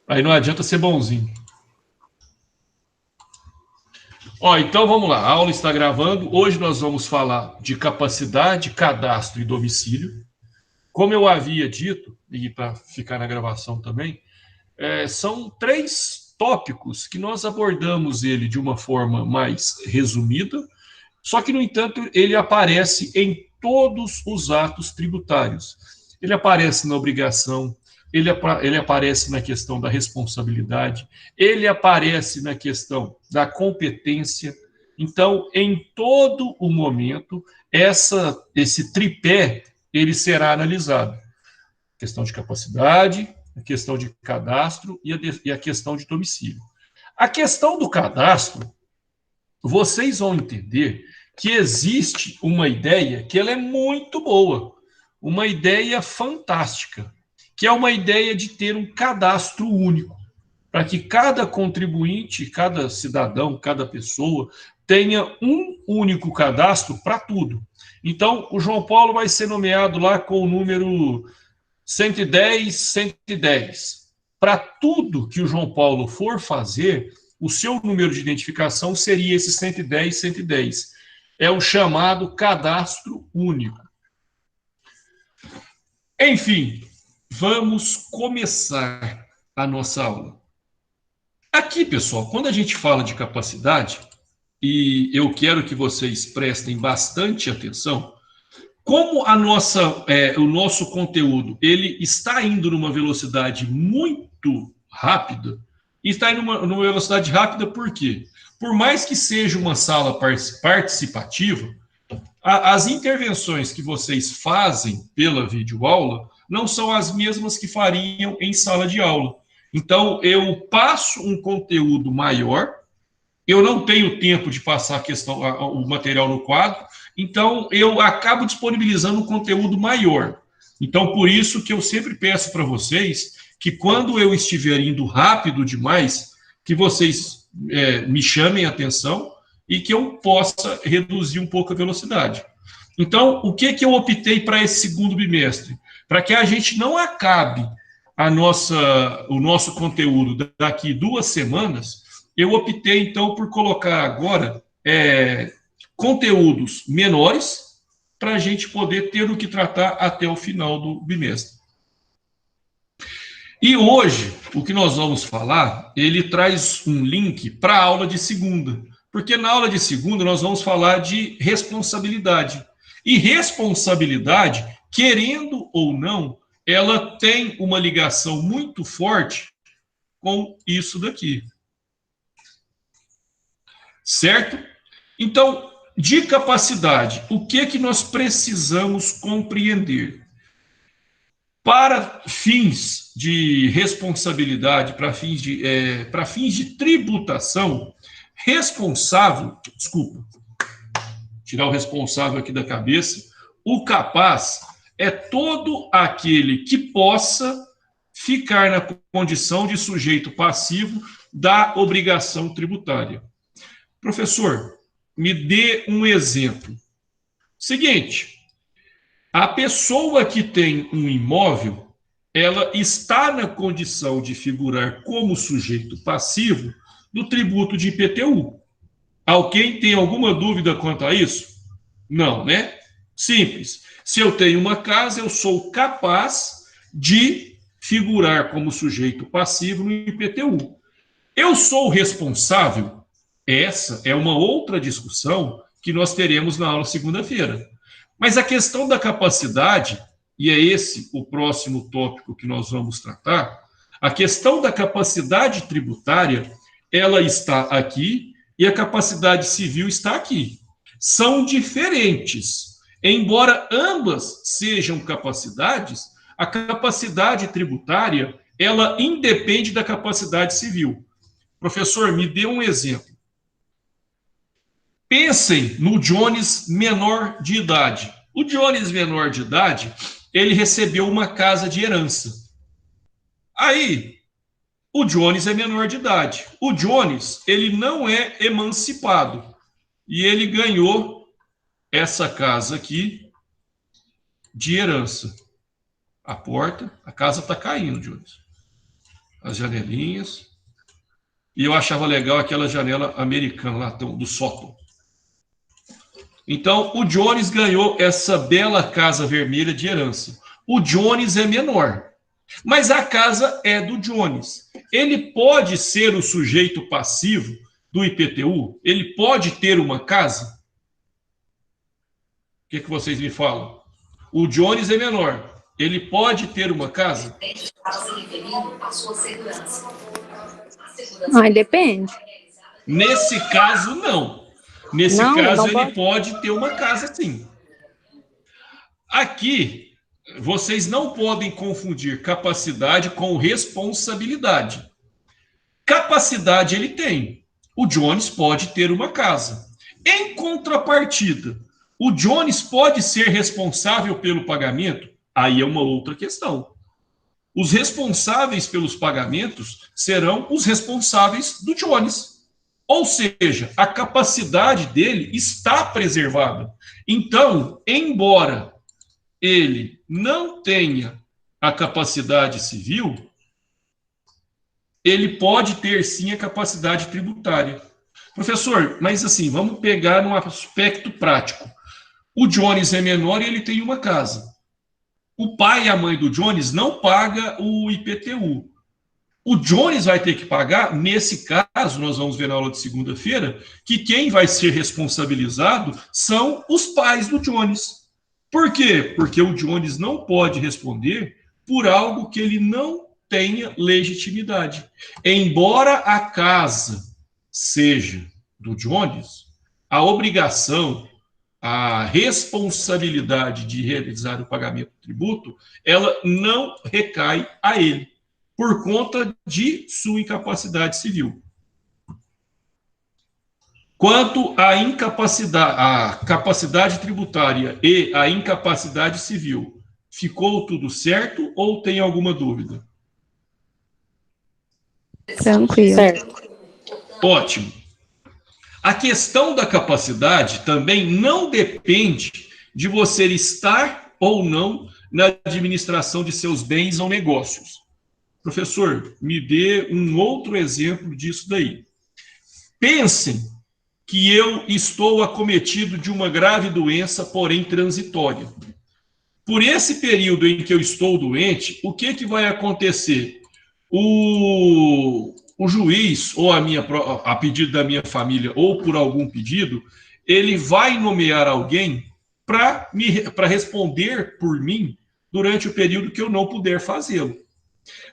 Aí não adianta ser bonzinho. Ó, então vamos lá, a aula está gravando. Hoje nós vamos falar de capacidade, cadastro e domicílio. Como eu havia dito, e para ficar na gravação também, são três tópicos que nós abordamos ele de uma forma mais resumida, só que, no entanto, ele aparece em todos os atos tributários. Ele aparece na obrigação, ele aparece na questão da responsabilidade, ele aparece na questão da competência. Então, em todo o momento, esse tripé ele será analisado. A questão de capacidade, a questão de cadastro e a questão de domicílio. A questão do cadastro, vocês vão entender que existe uma ideia que ela é muito boa, uma ideia fantástica, que é uma ideia de ter um cadastro único, para que cada contribuinte, cada cidadão, cada pessoa tenha um único cadastro para tudo. Então, o João Paulo vai ser nomeado lá com o número 110, 110. Para tudo que o João Paulo for fazer, o seu número de identificação seria esse 110, 110. É o chamado cadastro único. Enfim, vamos começar a nossa aula. Aqui, pessoal, quando a gente fala de capacidade, e eu quero que vocês prestem bastante atenção, como o nosso conteúdo ele está indo numa velocidade muito rápida, e está indo numa velocidade rápida por quê? Por mais que seja uma sala participativa, as intervenções que vocês fazem pela videoaula não são as mesmas que fariam em sala de aula. Então, eu passo um conteúdo maior, eu não tenho tempo de passar o material no quadro, então eu acabo disponibilizando um conteúdo maior. Então, por isso que eu sempre peço para vocês que quando eu estiver indo rápido demais, que vocês me chamem a atenção e que eu possa reduzir um pouco a velocidade. Então, o que eu optei para esse segundo bimestre? Para que a gente não acabe o nosso conteúdo daqui 2 semanas, eu optei, então, por colocar agora conteúdos menores para a gente poder ter o que tratar até o final do bimestre. E hoje, o que nós vamos falar, ele traz um link para a aula de segunda, porque na aula de segunda nós vamos falar de responsabilidade. E responsabilidade, querendo ou não, ela tem uma ligação muito forte com isso daqui. Certo? Então, de capacidade, o que nós precisamos compreender? Para fins de responsabilidade, para fins de tributação, tirar o responsável aqui da cabeça, o capaz é todo aquele que possa ficar na condição de sujeito passivo da obrigação tributária. Professor, me dê um exemplo. Seguinte, a pessoa que tem um imóvel, ela está na condição de figurar como sujeito passivo do tributo de IPTU. Alguém tem alguma dúvida quanto a isso? Não, né? Simples. Se eu tenho uma casa, eu sou capaz de figurar como sujeito passivo no IPTU. Eu sou responsável? Essa é uma outra discussão que nós teremos na aula segunda-feira. Mas a questão da capacidade, e é esse o próximo tópico que nós vamos tratar, a questão da capacidade tributária, ela está aqui e a capacidade civil está aqui. São diferentes. Embora ambas sejam capacidades, a capacidade tributária, ela independe da capacidade civil. Professor, me dê um exemplo. Pensem no Jones menor de idade. O Jones menor de idade, ele recebeu uma casa de herança. Aí, o Jones é menor de idade. O Jones, ele não é emancipado. E ele ganhou essa casa aqui de herança. A casa está caindo, Jones. as janelinhas. E eu achava legal aquela janela americana lá do sótão. Então, o Jones ganhou essa bela casa vermelha de herança. O Jones é menor, mas a casa é do Jones. Ele pode ser o sujeito passivo do IPTU? Ele pode ter uma casa? O que vocês me falam? O Jones é menor. Ele pode ter uma casa? Depende. Nesse caso, não. Nesse caso, ele pode ter uma casa, sim. Aqui, vocês não podem confundir capacidade com responsabilidade. Capacidade ele tem. O Jones pode ter uma casa. Em contrapartida, o Jones pode ser responsável pelo pagamento? Aí é uma outra questão. Os responsáveis pelos pagamentos serão os responsáveis do Jones. Ou seja, a capacidade dele está preservada. Então, embora ele não tenha a capacidade civil, ele pode ter sim a capacidade tributária. Professor, mas assim, vamos pegar num aspecto prático. O Jones é menor e ele tem uma casa. O pai e a mãe do Jones não pagam o IPTU. O Jones vai ter que pagar, nesse caso, nós vamos ver na aula de segunda-feira, que quem vai ser responsabilizado são os pais do Jones. Por quê? Porque o Jones não pode responder por algo que ele não tenha legitimidade. Embora a casa seja do Jones, a obrigação, a responsabilidade de realizar o pagamento do tributo, ela não recai a ele, por conta de sua incapacidade civil. Quanto à incapacidade, a capacidade tributária e a incapacidade civil, ficou tudo certo ou tem alguma dúvida? Tranquilo. Certo. Ótimo. A questão da capacidade também não depende de você estar ou não na administração de seus bens ou negócios. Professor, me dê um outro exemplo disso daí. Pensem que eu estou acometido de uma grave doença, porém transitória. Por esse período em que eu estou doente, o que vai acontecer? O juiz, ou a pedido da minha família, ou por algum pedido, ele vai nomear alguém para responder por mim durante o período que eu não puder fazê-lo.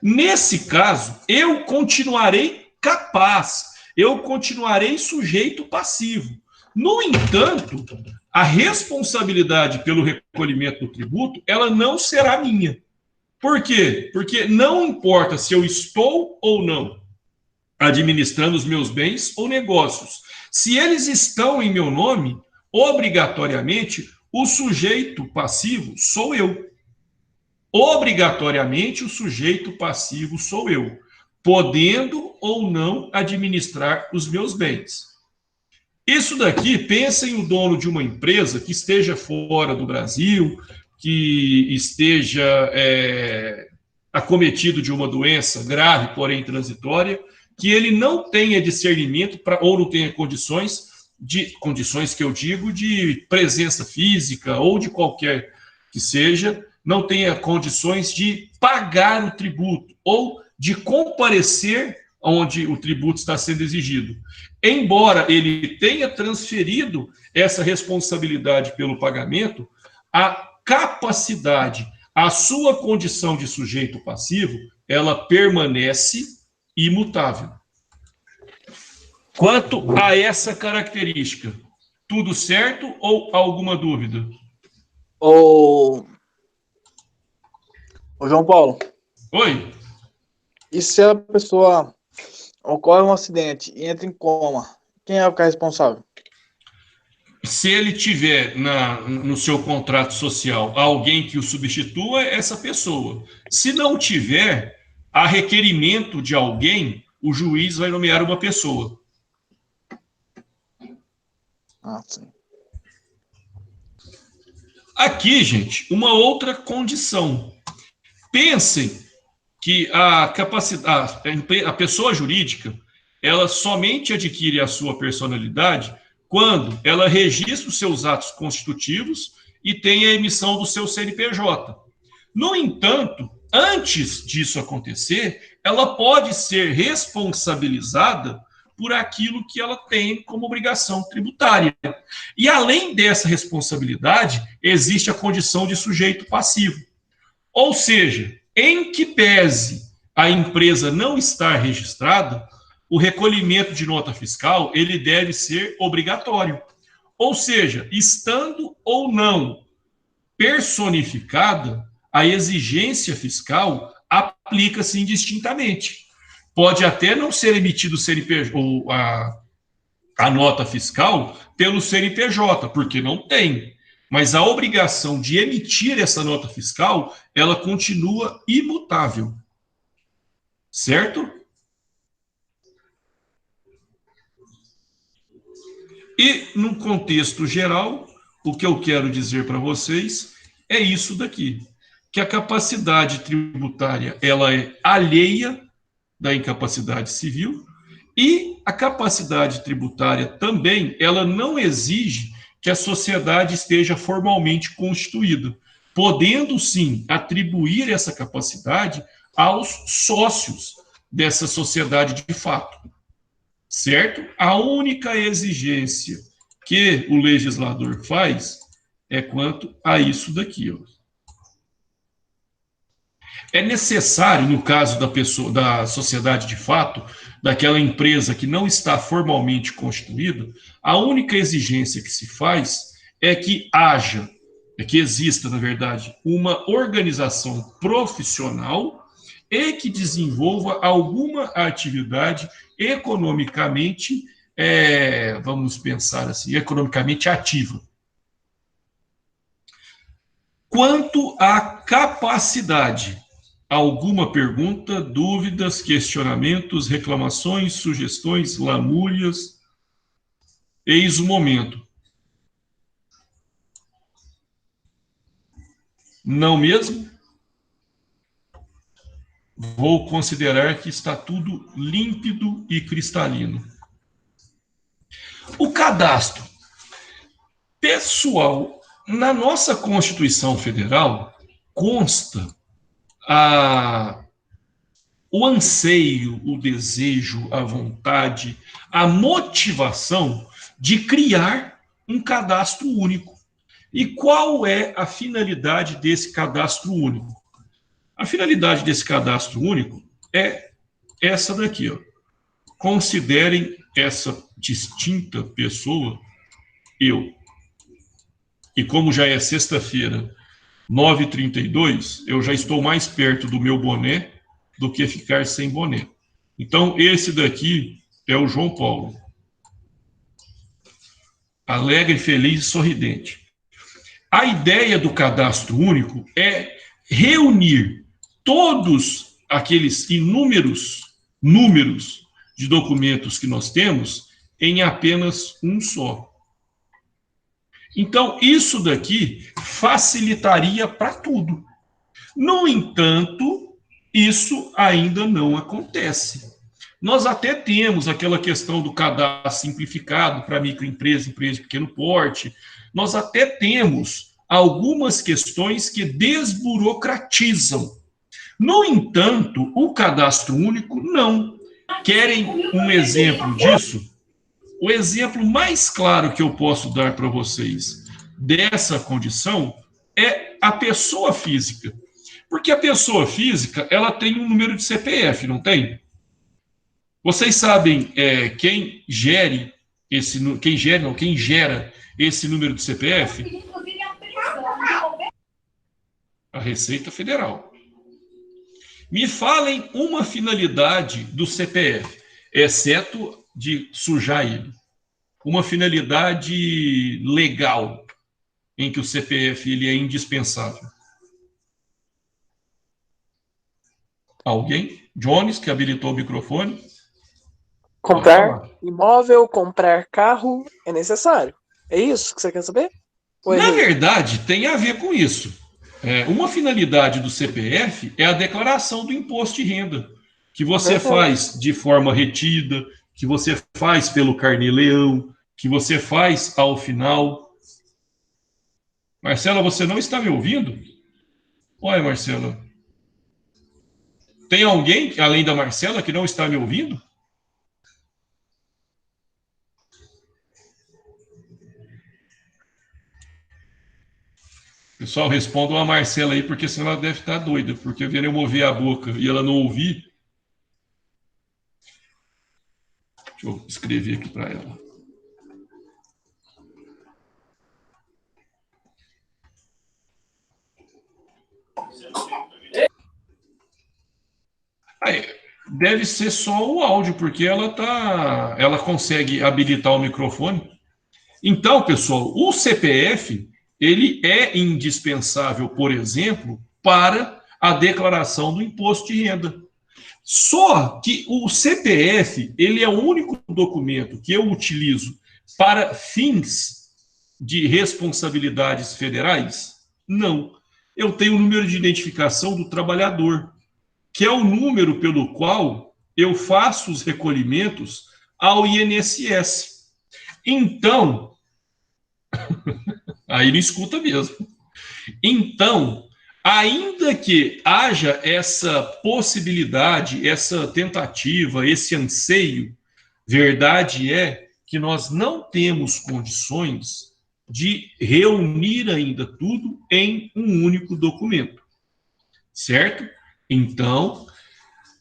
Nesse caso, eu continuarei capaz, eu continuarei sujeito passivo. No entanto, a responsabilidade pelo recolhimento do tributo, ela não será minha. Por quê? Porque não importa se eu estou ou não administrando os meus bens ou negócios. Se eles estão em meu nome, obrigatoriamente, o sujeito passivo sou eu. Obrigatoriamente, o sujeito passivo sou eu, podendo ou não administrar os meus bens. Isso daqui, pensem o dono de uma empresa que esteja fora do Brasil, que esteja acometido de uma doença grave, porém transitória, que ele não tenha discernimento ou não tenha condições que eu digo de presença física ou de qualquer que seja, não tenha condições de pagar o tributo ou de comparecer onde o tributo está sendo exigido. Embora ele tenha transferido essa responsabilidade pelo pagamento, a capacidade, a sua condição de sujeito passivo, ela permanece imutável. Quanto a essa característica, tudo certo ou alguma dúvida? Ô João Paulo. Oi. E se a pessoa ocorre um acidente e entra em coma, quem é o que é responsável? Se ele tiver no seu contrato social alguém que o substitua, é essa pessoa. Se não tiver, a requerimento de alguém, o juiz vai nomear uma pessoa. Sim. Aqui, gente, uma outra condição. Pensem que a pessoa jurídica, ela somente adquire a sua personalidade quando ela registra os seus atos constitutivos e tem a emissão do seu CNPJ. No entanto, antes disso acontecer, ela pode ser responsabilizada por aquilo que ela tem como obrigação tributária. E além dessa responsabilidade, existe a condição de sujeito passivo. Ou seja, em que pese a empresa não estar registrada, o recolhimento de nota fiscal ele deve ser obrigatório. Ou seja, estando ou não personificada, a exigência fiscal aplica-se indistintamente. Pode até não ser emitido a nota fiscal pelo CNPJ, porque não tem. Mas a obrigação de emitir essa nota fiscal, ela continua imutável. Certo? E, no contexto geral, o que eu quero dizer para vocês é isso daqui, que a capacidade tributária ela é alheia da incapacidade civil e a capacidade tributária também ela não exige que a sociedade esteja formalmente constituída, podendo sim atribuir essa capacidade aos sócios dessa sociedade de fato. Certo? A única exigência que o legislador faz é quanto a isso daqui. Ó. É necessário, no caso da sociedade de fato, daquela empresa que não está formalmente constituída, a única exigência que se faz é que que exista, na verdade, uma organização profissional e que desenvolva alguma atividade economicamente, vamos pensar assim, economicamente ativa. Quanto à capacidade, alguma pergunta, dúvidas, questionamentos, reclamações, sugestões, lamúrias? Eis o momento. Não mesmo? Vou considerar que está tudo límpido e cristalino. O cadastro pessoal, na nossa Constituição Federal, consta o anseio, o desejo, a vontade, a motivação de criar um cadastro único. E qual é a finalidade desse cadastro único? A finalidade desse cadastro único é essa daqui, ó. Considerem essa distinta pessoa eu. E como já é sexta-feira, 9h32, eu já estou mais perto do meu boné do que ficar sem boné. Então, esse daqui é o João Paulo. Alegre, feliz e sorridente. A ideia do cadastro único é reunir todos aqueles inúmeros números de documentos que nós temos em apenas um só. Então, isso daqui facilitaria para tudo. No entanto, isso ainda não acontece. Nós até temos aquela questão do cadastro simplificado para microempresa, empresa de pequeno porte. Nós até temos algumas questões que desburocratizam. No entanto, o cadastro único não. Querem um exemplo disso? O exemplo mais claro que eu posso dar para vocês dessa condição é a pessoa física. Porque a pessoa física, ela tem um número de CPF, não tem? Vocês sabem quem gera esse número de CPF? A Receita Federal. Me falem uma finalidade do CPF, exceto de sujar ele. Uma finalidade legal em que o CPF ele é indispensável. Alguém? Jones, que habilitou o microfone. Comprar imóvel, comprar carro é necessário. É isso que você quer saber? Na verdade, tem a ver com isso. Uma finalidade do CPF é a declaração do imposto de renda, que você faz de forma retida, que você faz pelo carnê-leão, que você faz ao final. Marcela, você não está me ouvindo? Olha, Marcela. Tem alguém, além da Marcela, que não está me ouvindo? Pessoal, respondam a Marcela aí, porque senão ela deve estar doida, porque vendo eu mover a boca e ela não ouvir. Deixa eu escrever aqui para ela. Aí, deve ser só o áudio, porque ela consegue habilitar o microfone. Então, pessoal, o CPF, ele é indispensável, por exemplo, para a declaração do imposto de renda. Só que o CPF, ele é o único documento que eu utilizo para fins de responsabilidades federais? Não. Eu tenho o número de identificação do trabalhador, que é o número pelo qual eu faço os recolhimentos ao INSS. Então, aí não escuta mesmo. Então, ainda que haja essa possibilidade, essa tentativa, esse anseio, verdade é que nós não temos condições de reunir ainda tudo em um único documento, certo? Então,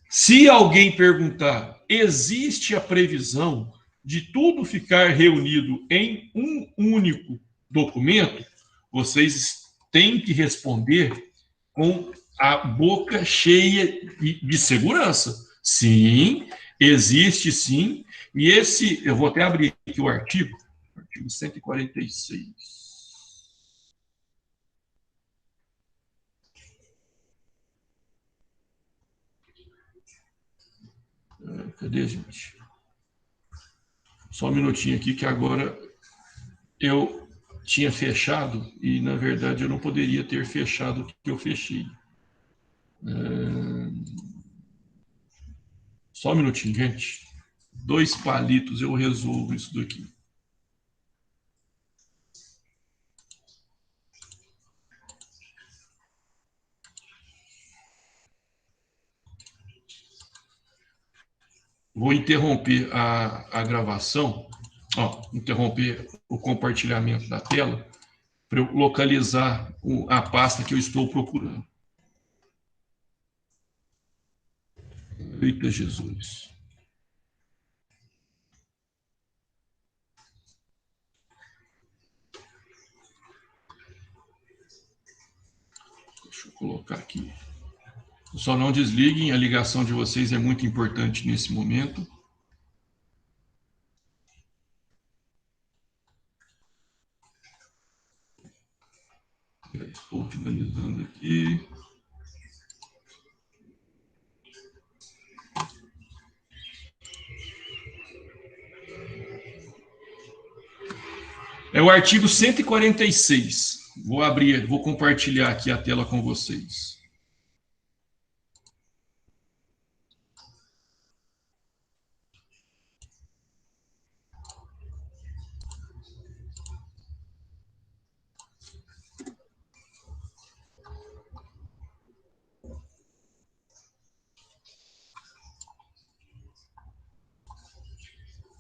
se alguém perguntar, existe a previsão de tudo ficar reunido em um único documento, vocês têm que responder com a boca cheia de segurança. Sim, existe sim. E esse, eu vou até abrir aqui o artigo 146. Cadê, gente? Só um minutinho aqui, que agora eu tinha fechado e, na verdade, eu não poderia ter fechado o que eu fechei. Só um minutinho, gente. 2 palitos eu resolvo isso daqui. Vou interromper a gravação, interromper o compartilhamento da tela, para eu localizar a pasta que eu estou procurando. Eita Jesus. Deixa eu colocar aqui. Só não desliguem, a ligação de vocês é muito importante nesse momento. Estou finalizando aqui. É o artigo 146. Vou abrir, vou compartilhar aqui a tela com vocês.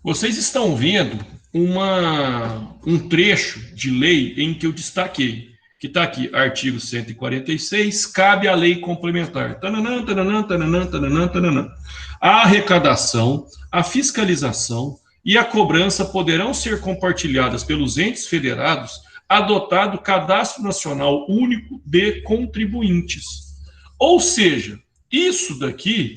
Vocês estão vendo um trecho de lei em que eu destaquei, que está aqui, artigo 146, cabe à lei complementar. Tananã, tananã, tananã, tananã, tananã. A arrecadação, a fiscalização e a cobrança poderão ser compartilhadas pelos entes federados, adotado Cadastro Nacional Único de Contribuintes. Ou seja, isso daqui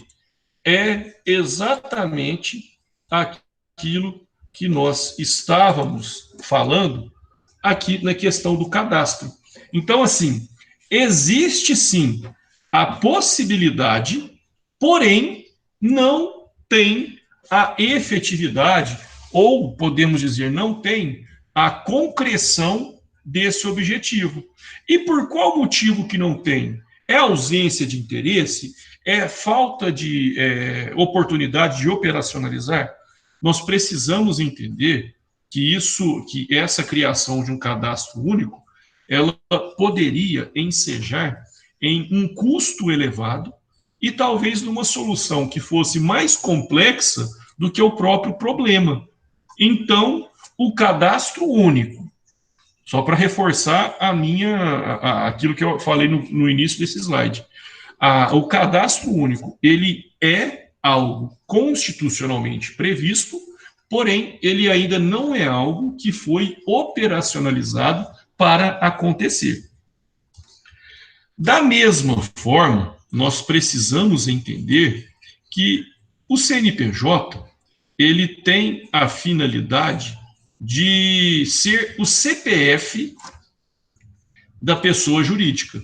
é exatamente aquilo que nós estávamos falando aqui na questão do cadastro. Então, assim, existe sim a possibilidade, porém, não tem a efetividade, ou podemos dizer, não tem a concreção desse objetivo. E por qual motivo que não tem? É ausência de interesse? É falta de oportunidade de operacionalizar? Nós precisamos entender que essa criação de um cadastro único, ela poderia ensejar em um custo elevado e talvez numa solução que fosse mais complexa do que o próprio problema. Então, o cadastro único, só para reforçar aquilo que eu falei no início desse slide, o cadastro único, ele é algo constitucionalmente previsto, porém, ele ainda não é algo que foi operacionalizado para acontecer. Da mesma forma, nós precisamos entender que o CNPJ, ele tem a finalidade de ser o CPF da pessoa jurídica.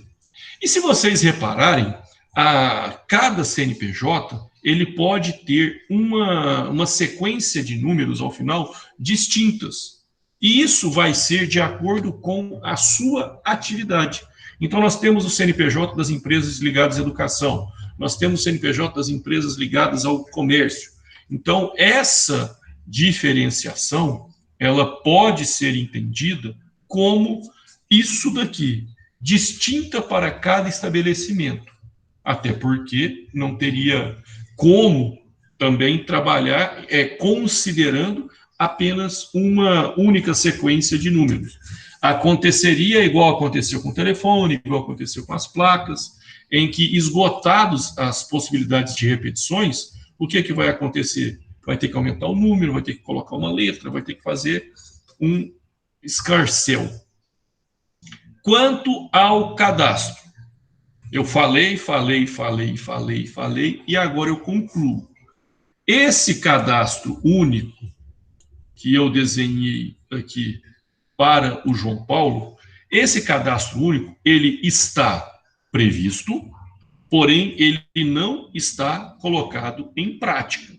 E se vocês repararem, cada CNPJ, ele pode ter uma sequência de números ao final distintas. E isso vai ser de acordo com a sua atividade. Então, nós temos o CNPJ das empresas ligadas à educação, nós temos o CNPJ das empresas ligadas ao comércio. Então, essa diferenciação, ela pode ser entendida como isso daqui, distinta para cada estabelecimento. Até porque não teria como também trabalhar considerando apenas uma única sequência de números. Aconteceria igual aconteceu com o telefone, igual aconteceu com as placas, em que, esgotados as possibilidades de repetições, o que vai acontecer? Vai ter que aumentar o número, vai ter que colocar uma letra, vai ter que fazer um escarcéu. Quanto ao cadastro, eu falei, e agora eu concluo. Esse cadastro único que eu desenhei aqui para o João Paulo, esse cadastro único, ele está previsto, porém, ele não está colocado em prática.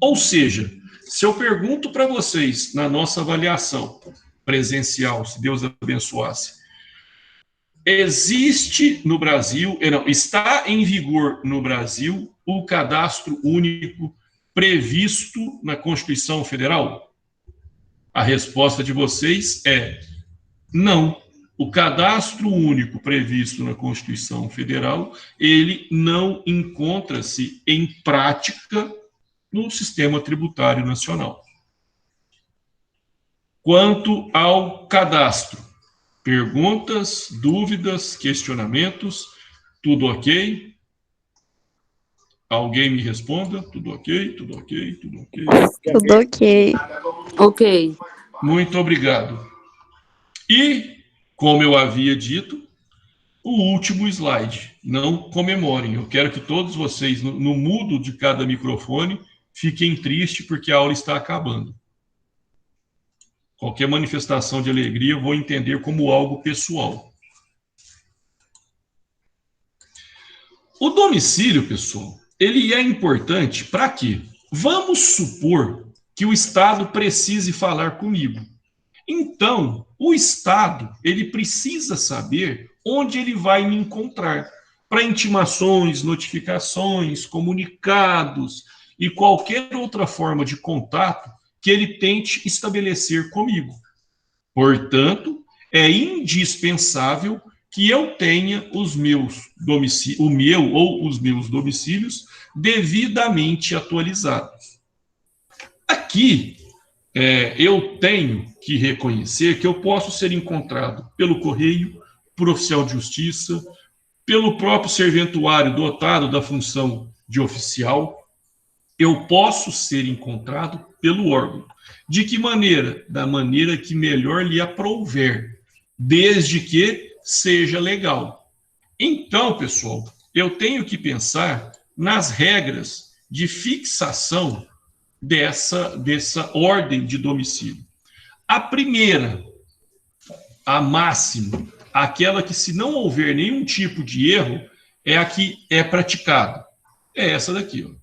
Ou seja, se eu pergunto para vocês, na nossa avaliação presencial, se Deus abençoasse, existe no Brasil, está em vigor no Brasil o cadastro único previsto na Constituição Federal? A resposta de vocês é não. O cadastro único previsto na Constituição Federal, ele não encontra-se em prática no sistema tributário nacional. Quanto ao cadastro, perguntas, dúvidas, questionamentos, tudo ok? Alguém me responda? Tudo ok, tudo ok, tudo ok. Tudo ok. Ok. Muito obrigado. E, como eu havia dito, o último slide. Não comemorem. Eu quero que todos vocês, no mudo de cada microfone, fiquem tristes porque a aula está acabando. Qualquer manifestação de alegria eu vou entender como algo pessoal. O domicílio, pessoal, ele é importante para quê? Vamos supor que o Estado precise falar comigo. Então, o Estado, ele precisa saber onde ele vai me encontrar para intimações, notificações, comunicados e qualquer outra forma de contato que ele tente estabelecer comigo. Portanto, é indispensável que eu tenha os meus domicílios devidamente atualizados. Aqui, eu tenho que reconhecer que eu posso ser encontrado pelo correio, por oficial de justiça, pelo próprio serventuário dotado da função de oficial. Eu posso ser encontrado pelo órgão. De que maneira? Da maneira que melhor lhe aprouver, desde que seja legal. Então, pessoal, eu tenho que pensar nas regras de fixação dessa ordem de domicílio. A primeira, a máxima, aquela que, se não houver nenhum tipo de erro, é a que é praticada. É essa daqui, ó.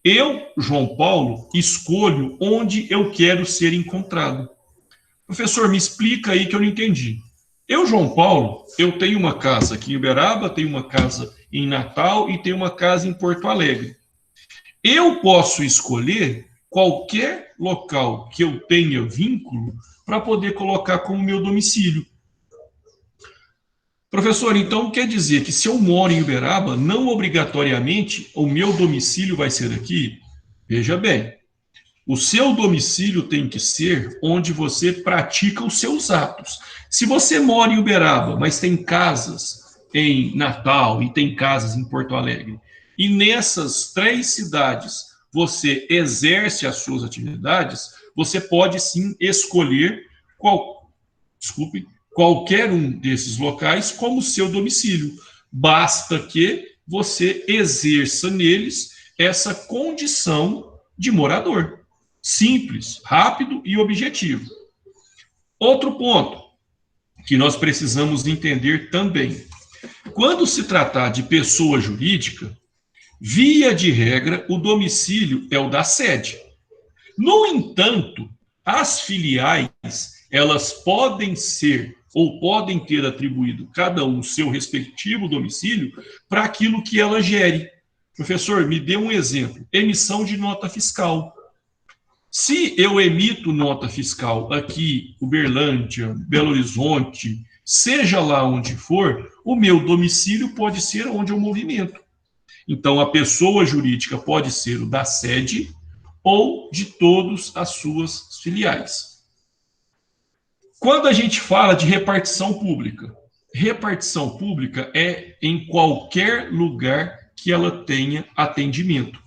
Eu, João Paulo, escolho onde eu quero ser encontrado. Professor, me explica aí que eu não entendi. Eu, João Paulo, eu tenho uma casa aqui em Uberaba, tenho uma casa em Natal e tenho uma casa em Porto Alegre. Eu posso escolher qualquer local que eu tenha vínculo para poder colocar como meu domicílio. Professor, então quer dizer que se eu moro em Uberaba, não obrigatoriamente o meu domicílio vai ser aqui? Veja bem, o seu domicílio tem que ser onde você pratica os seus atos. Se você mora em Uberaba, mas tem casas em Natal e tem casas em Porto Alegre, e nessas 3 cidades você exerce as suas atividades, você pode sim escolher qualquer um desses locais como seu domicílio. Basta que você exerça neles essa condição de morador. Simples, rápido e objetivo. Outro ponto que nós precisamos entender também. Quando se tratar de pessoa jurídica, via de regra, o domicílio é o da sede. No entanto, as filiais, elas podem ser ou podem ter atribuído cada um seu respectivo domicílio para aquilo que ela gere. Professor, me dê um exemplo. Emissão de nota fiscal. Se eu emito nota fiscal aqui, Uberlândia, Belo Horizonte, seja lá onde for, o meu domicílio pode ser onde eu movimento. Então, a pessoa jurídica pode ser o da sede ou de todas as suas filiais. Quando a gente fala de repartição pública é em qualquer lugar que ela tenha atendimento.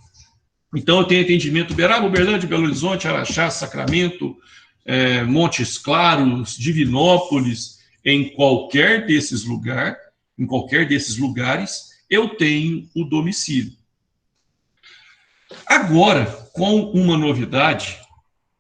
Então, eu tenho atendimento Uberaba, Uberlândia, Belo Horizonte, Araxá, Sacramento, Montes Claros, Divinópolis, em qualquer desses lugares, eu tenho o domicílio. Agora, com uma novidade,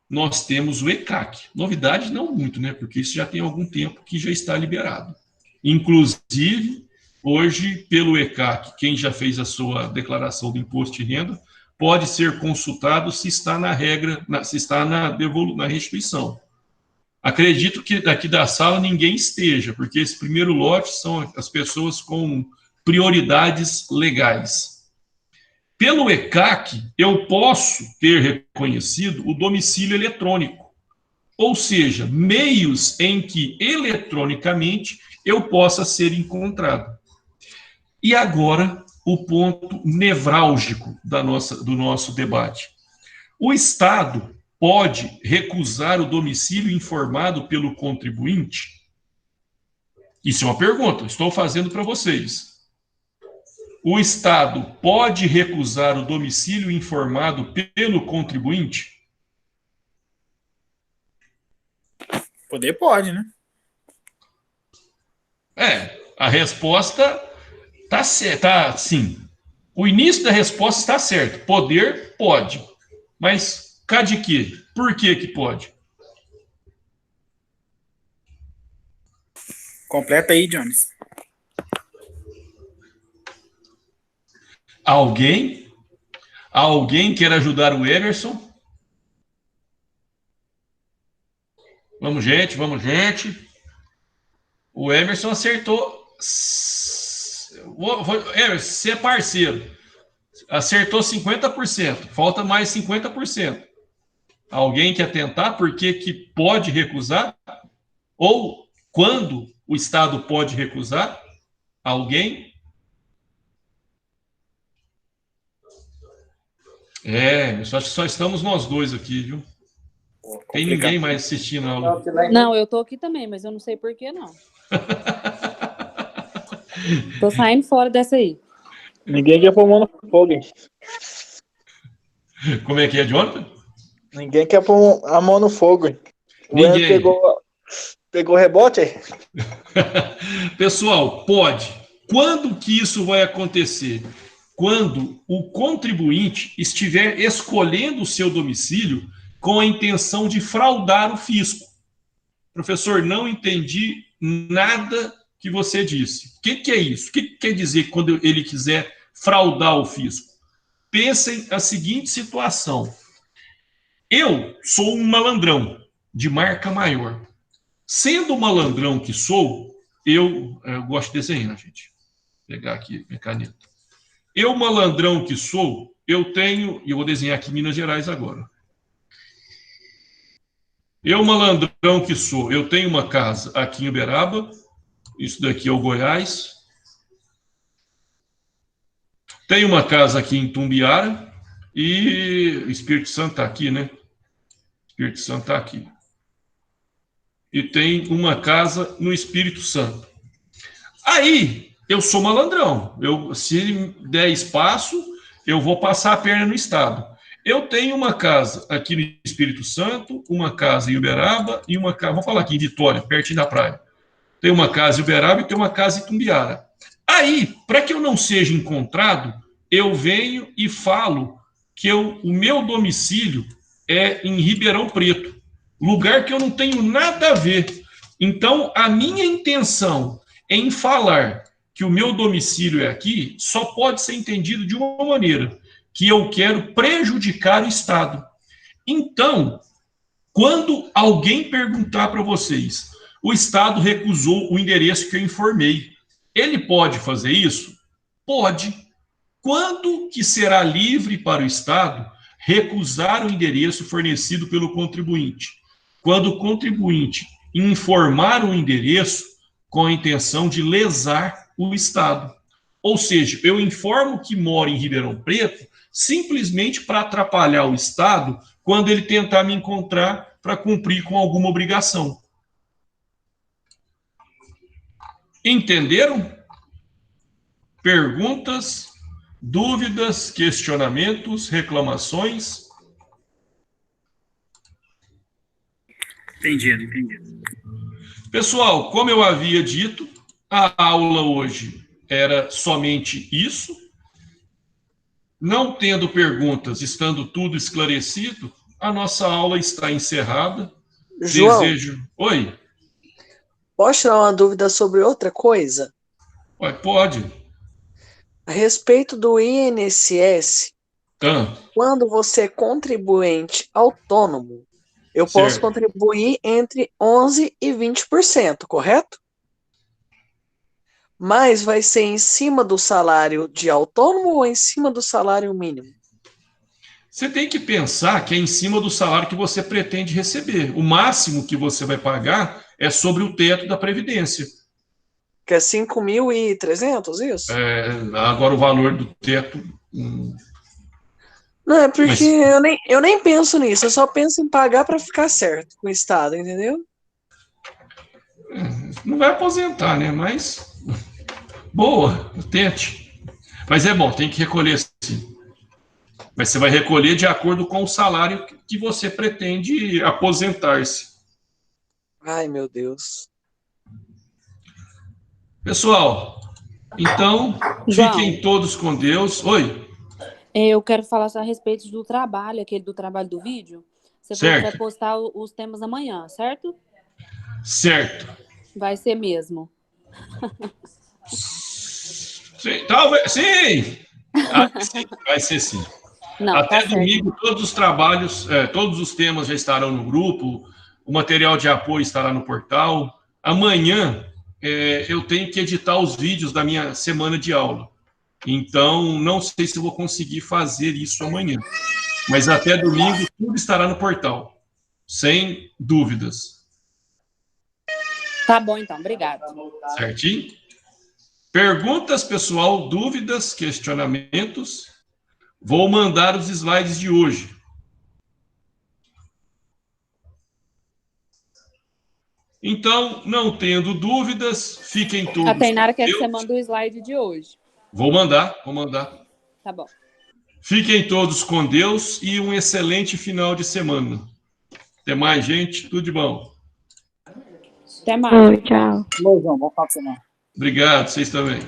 nós temos o ECAC. Novidade não muito, né? Porque isso já tem algum tempo que já está liberado. Inclusive, hoje, pelo ECAC, quem já fez a sua declaração do imposto de renda, pode ser consultado se está na regra, se está na restituição. Acredito que daqui da sala ninguém esteja, porque esse primeiro lote são as pessoas com prioridades legais. Pelo ECAC, eu posso ter reconhecido o domicílio eletrônico, ou seja, meios em que eletronicamente eu possa ser encontrado. E agora, o ponto nevrálgico do nosso debate. O Estado pode recusar o domicílio informado pelo contribuinte? Isso é uma pergunta, estou fazendo para vocês. O Estado pode recusar o domicílio informado pelo contribuinte? Poder pode, né? A resposta tá sim. O início da resposta está certo. Poder pode. Mas cá de quê? Por que que pode? Completa aí, Jones. Alguém quer ajudar o Emerson? Vamos, gente. O Emerson acertou. Emerson, você é parceiro. Acertou 50%. Falta mais 50%. Alguém quer tentar? Por que que pode recusar? Ou quando o Estado pode recusar? Alguém? Acho que só estamos nós dois aqui, viu? Tem ninguém mais assistindo a aula. Não, eu tô aqui também, mas eu não sei por que não. Tô saindo fora dessa aí. Ninguém quer pôr a mão no fogo, hein? Como é que é, Jonathan? Ninguém quer pôr a mão no fogo, hein? Ninguém. Pegou rebote aí? Pessoal, pode. Quando que isso vai acontecer? Quando o contribuinte estiver escolhendo o seu domicílio com a intenção de fraudar o fisco. Professor, não entendi nada que você disse. O que é isso? O que quer dizer quando ele quiser fraudar o fisco? Pensem a seguinte situação. Eu sou um malandrão de marca maior. Sendo malandrão que sou, eu gosto de desenhar, gente. Vou pegar aqui minha caneta. Eu, malandrão que sou, eu tenho, e eu vou desenhar aqui Minas Gerais agora. Eu, malandrão que sou, eu tenho uma casa aqui em Uberaba, isso daqui é o Goiás. Tenho uma casa aqui em Tumbiara e Espírito Santo está aqui, né? Espírito Santo está aqui. E tem uma casa no Espírito Santo. Aí, eu sou malandrão. Se der espaço, eu vou passar a perna no Estado. Eu tenho uma casa aqui no Espírito Santo, uma casa em Uberaba e uma casa, vou falar aqui em Vitória, pertinho da praia. Tem uma casa em Uberaba e tem uma casa em Tumbiara. Aí, para que eu não seja encontrado, eu venho e falo que o meu domicílio é em Ribeirão Preto, lugar que eu não tenho nada a ver. Então, a minha intenção em falar que o meu domicílio é aqui só pode ser entendido de uma maneira, que eu quero prejudicar o Estado. Então, quando alguém perguntar para vocês, o Estado recusou o endereço que eu informei, ele pode fazer isso? Pode. Quando que será livre para o Estado recusar o endereço fornecido pelo contribuinte? Quando o contribuinte informar o endereço com a intenção de lesar o Estado. Ou seja, eu informo que moro em Ribeirão Preto simplesmente para atrapalhar o Estado quando ele tentar me encontrar para cumprir com alguma obrigação. Entenderam? Perguntas, dúvidas, questionamentos, reclamações? Entendido. Pessoal, como eu havia dito, a aula hoje era somente isso. Não tendo perguntas, estando tudo esclarecido, a nossa aula está encerrada. João, Desejo... Oi? posso tirar uma dúvida sobre outra coisa? Pode. A respeito do INSS, Ah, quando você é contribuinte autônomo, eu posso certo. contribuir entre 11% e 20%, correto? Mas vai ser em cima do salário de autônomo ou em cima do salário mínimo? Você tem que pensar que é em cima do salário que você pretende receber. O máximo que você vai pagar é sobre o teto da Previdência. Que é 5.300, isso? Agora o valor do teto... Não, é porque Mas- eu nem penso nisso, eu só penso em pagar para ficar certo com o Estado, entendeu? Não vai aposentar, né? Mas... Boa, tente. Mas é bom, tem que recolher sim. Mas você vai recolher de acordo com o salário que você pretende aposentar-se. Ai, meu Deus. Pessoal, então, João. fiquem todos com Deus. Oi, Eu quero falar só a respeito do trabalho, aquele do trabalho do vídeo. Você falou que vai certo, postar os temas amanhã, certo? certo. Vai ser mesmo. Sim, talvez, sim. Sim, vai ser sim. Não, Até tá domingo, certo. todos os trabalhos, todos os temas já estarão no grupo, o material de apoio estará no portal. Amanhã, eu tenho que editar os vídeos da minha semana de aula. Então, não sei se eu vou conseguir fazer isso amanhã. Mas até domingo, tudo estará no portal, sem dúvidas. Tá bom, então. Obrigada. Certinho? Perguntas, pessoal, dúvidas, questionamentos? Vou mandar os slides de hoje. Então, não tendo dúvidas, fiquem A todos Tainara com quer que você Deus. mande o slide de hoje. Vou mandar. Tá bom. Fiquem todos com Deus e um excelente final de semana. Até mais, gente. Tudo de bom. Até mais. Tchau. Ô, João, vamos falar pra você não. Obrigado, vocês também.